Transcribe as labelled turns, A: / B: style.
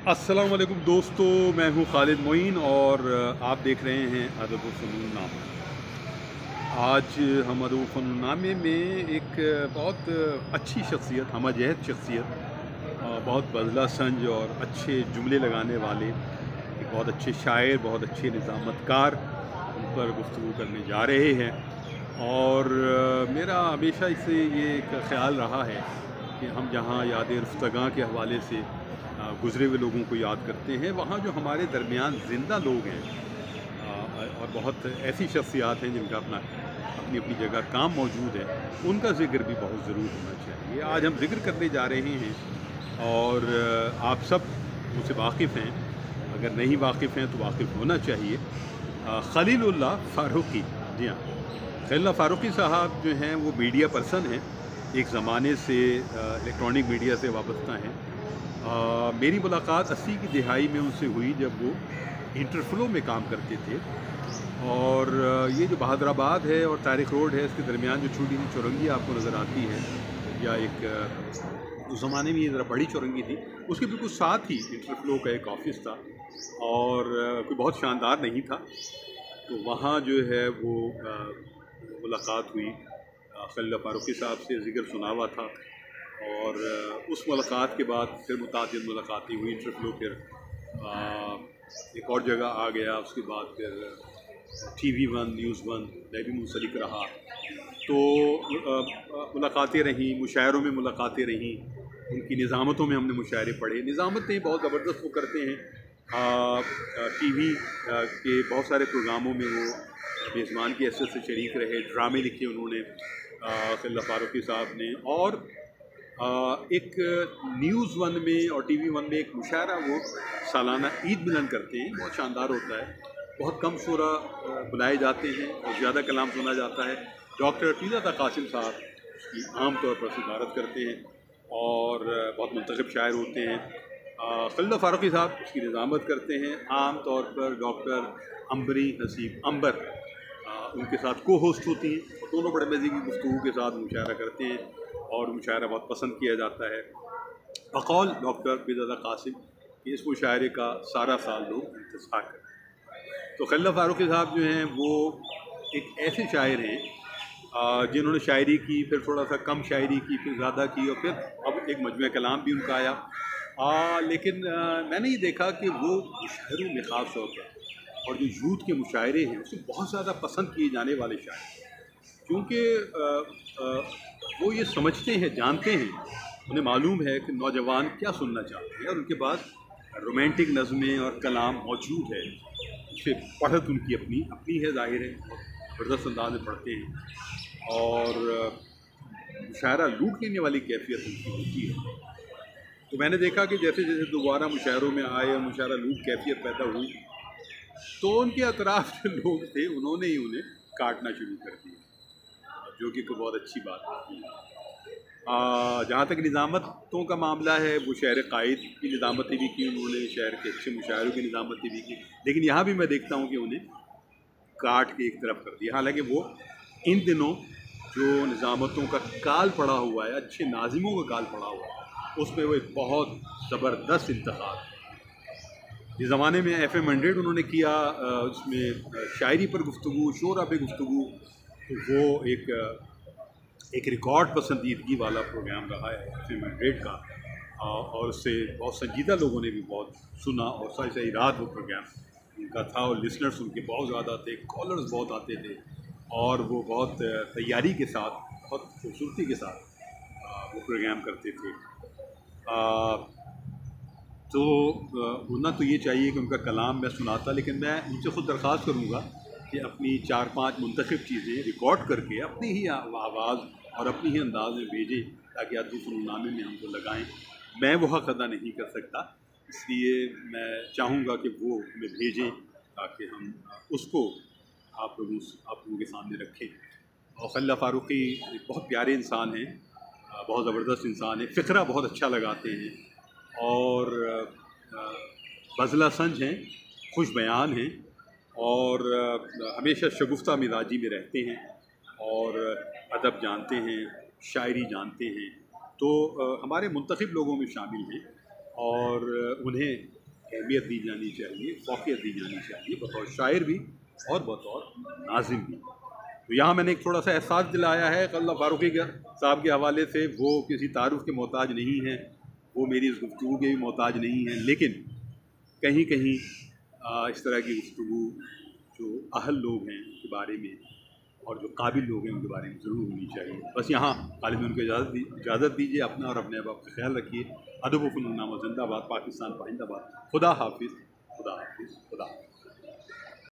A: अस्सलाम वालेकुम दोस्तों, मैं हूं खालिद मोइन और आप देख रहे हैं अदब व फ़नून नामा। आज हम अदब व फ़नून नामे में एक बहुत अच्छी शख्सियत, हमजहत शख्सियत, बहुत बज़ला संज और अच्छे जुमले लगाने वाले एक बहुत अच्छे शायर, बहुत अच्छे निज़ामतकार, उन पर गुफ्तगू करने जा रहे हैं। और मेरा हमेशा इससे ये एक ख़्याल रहा है कि हम जहाँ याद रुफ़्तगां के हवाले से गुज़रे हुए लोगों को याद करते हैं, वहाँ जो हमारे दरमियान ज़िंदा लोग हैं और बहुत ऐसी शख्सियात हैं जिनका अपनी अपनी जगह काम मौजूद है, उनका ज़िक्र भी बहुत ज़रूर होना चाहिए। आज हम ज़िक्र करने जा रहे हैं और आप सब उनसे वाकिफ़ हैं, अगर नहीं वाकिफ़ हैं तो वाकिफ़ होना चाहिए। खलीलुल्लाह फ़ारूक़ी, जी हाँ, खलीलुल्लाह फ़ारूक़ी साहब जो हैं वो मीडिया पर्सन हैं, एक ज़माने से इलेक्ट्रॉनिक मीडिया से वाबस्ता हैं। मेरी मुलाकात 80 की दिहाई में उनसे हुई जब वो इंटरफ्लो में काम करते थे। और ये जो बहादुराबाद है और तारिक रोड है, इसके दरमियान जो छोटी सी चुरंगी आपको नज़र आती है, या एक उस ज़माने में ये ज़रा बड़ी चुरंगी थी, उसके बिल्कुल साथ ही इंटरफ्लो का एक ऑफिस था और कोई बहुत शानदार नहीं था। तो वहाँ जो है वो मुलाकात हुई, खलीलुल्लाह फ़ारूक़ी साहब से ज़िक्र सुना हुआ था। और उस मुलाकात के बाद फिर मुतादिद मुलाकातें हुई, इंटरफ्लो फिर एक और जगह आ गया, उसके बाद फिर TV1, न्यूज़ 1 मैं भी मुंसलिक रहा। तो मुलाकातें रहीं, मुशायरों में मुलाकातें रहीं, उनकी निज़ामतों में हमने मुशायरे पढ़े। निज़ामतें बहुत ज़बरदस्त वो करते हैं। TV के बहुत सारे प्रोग्रामों में वो मेज़बान की हैसियत से शरीक रहे, ड्रामे लिखे उन्होंने खलीलुल्लाह फ़ारूक़ी साहब ने। और एक न्यूज़ 1 में और TV1 में एक मुशायरा वो सालाना ईद मिलन करते हैं, बहुत शानदार होता है। बहुत कम शुरा बुलाए जाते हैं और ज़्यादा कलाम सुना जाता है। डॉक्टर पीज़ादा कासिम साहब उसकी आम तौर पर सिफारत करते हैं और बहुत मुंतखब शायर होते हैं। खलीलुल्लाह फ़ारूक़ी साहब उसकी निज़ामत करते हैं। आम तौर पर डॉक्टर अंबरी नसीब अंबर उनके साथ को होस्ट होती हैं और दोनों बड़े मज़े की गुफ्तगू के साथ मुशायरा करते हैं और मुशायरा बहुत पसंद किया जाता है। बक़ौल डॉक्टर पीज़ादा कासिम कि इस मुशायरे का सारा साल लोग इंतज़ार करते हैं। तो खलीलुल्लाह फ़ारूक़ी साहब जो हैं वो एक ऐसे शायर हैं जिन्होंने शायरी की, फिर थोड़ा सा कम शायरी की, फिर ज़्यादा की और फिर अब एक मजमूआ कलाम भी उनका आया। लेकिन मैंने ये देखा कि वो मुशायरों में ख़ास तौर पर और जो यूथ के मुशायरे हैं उससे बहुत ज़्यादा पसंद किए जाने वाले शायर, क्योंकि वो ये समझते हैं, जानते हैं, उन्हें मालूम है कि नौजवान क्या सुनना चाहते हैं और उनके पास रोमांटिक नज़में और कलाम मौजूद है। उसे पढ़त उनकी अपनी अपनी है, ज़ाहिर है, ज़बरदस्त अंदाज में पढ़ते हैं और मुशायरा लूट लेने वाली कैफियत उनकी होती है। तो मैंने देखा कि जैसे जैसे दोबारा मुशायरों में आए और मुशायरा लूट कैफियत पैदा हुई, तो उनके अतराफ़ जो लोग थे उन्होंने ही उन्हें काटना शुरू कर दिया, जो कि कोई बहुत अच्छी बात नहीं है। जहाँ तक निज़ामतों का मामला है, वो शहर कायद की निज़ामतें भी की उन्होंने, शहर के अच्छे मुशायरों की निज़ामतें भी की, लेकिन यहाँ भी मैं देखता हूँ कि उन्हें काट के एक तरफ कर दिया। हालांकि वो इन दिनों जो निज़ामतों का काल पड़ा हुआ है, अच्छे नाज़िमों का काल पड़ा हुआ है, उसमें वो एक बहुत ज़बरदस्त इंतखाब। इस ज़माने में FM 100 उन्होंने किया, उसमें शायरी पर गुफ्तगू, शोरा पे गुफ्तगू, तो वो एक रिकॉर्ड पसंदीदगी वाला प्रोग्राम रहा है FM 100 का। और उससे बहुत संजीदा लोगों ने भी बहुत सुना और सारी सारी रात वो प्रोग्राम उनका था और लिसनर्स उनके बहुत ज़्यादा थे, कॉलर्स बहुत आते थे और वो बहुत तैयारी के साथ, बहुत खूबसूरती के साथ वो प्रोग्राम करते थे। तो होना तो ये चाहिए कि उनका कलाम मैं सुनाता, लेकिन मैं उनसे ख़ुद दरख्वास्त करूँगा कि अपनी 4-5 मुंतखब चीज़ें रिकॉर्ड करके अपनी ही आवाज़ और अपनी ही अंदाज में भेजें, ताकि अदब फ़नून नामे में हमको लगाएं। मैं वो हक़ अदा नहीं कर सकता, इसलिए मैं चाहूँगा कि वो हमें भेजें ताकि हम उसको आप लोगों के सामने रखें। और खलीलुल्लाह फ़ारूक़ी एक बहुत प्यारे इंसान हैं, बहुत ज़बरदस्त इंसान हैं, फ़िक्रा बहुत अच्छा लगाते हैं और बज़ला संज हैं, खुश बयान हैं और हमेशा शगुफ़्ता मिज़ाजी में रहते हैं और अदब जानते हैं, शायरी जानते हैं। तो हमारे मुंतखब लोगों में शामिल हैं और उन्हें अहमियत दी जानी चाहिए, फ़ौक़ियत दी जानी चाहिए, बतौर शायर भी और बतौर नाज़िम भी। तो यहाँ मैंने एक थोड़ा सा एहसास दिलाया है क़ल्ला फ़ारूक़ी साहब के हवाले से। वो किसी तारुफ़ के मोहताज नहीं हैं, वो मेरी इस गुफ्तगू के भी मोहताज नहीं हैं, लेकिन कहीं कहीं इस तरह की गुफ्तगू जो अहल लोग हैं उनके बारे में और जो काबिल लोग हैं उनके बारे में ज़रूर होनी चाहिए। बस यहाँ खालिद में उनको इजाज़त दीजिए। अपना और अपने अहबाब का ख्याल रखिए। अदब व फ़नून नामा ज़िंदाबाद, पाकिस्तान पाइंदाबाद। खुदा हाफिज़, खुदा हाफिज़, खुदा हाफिज़।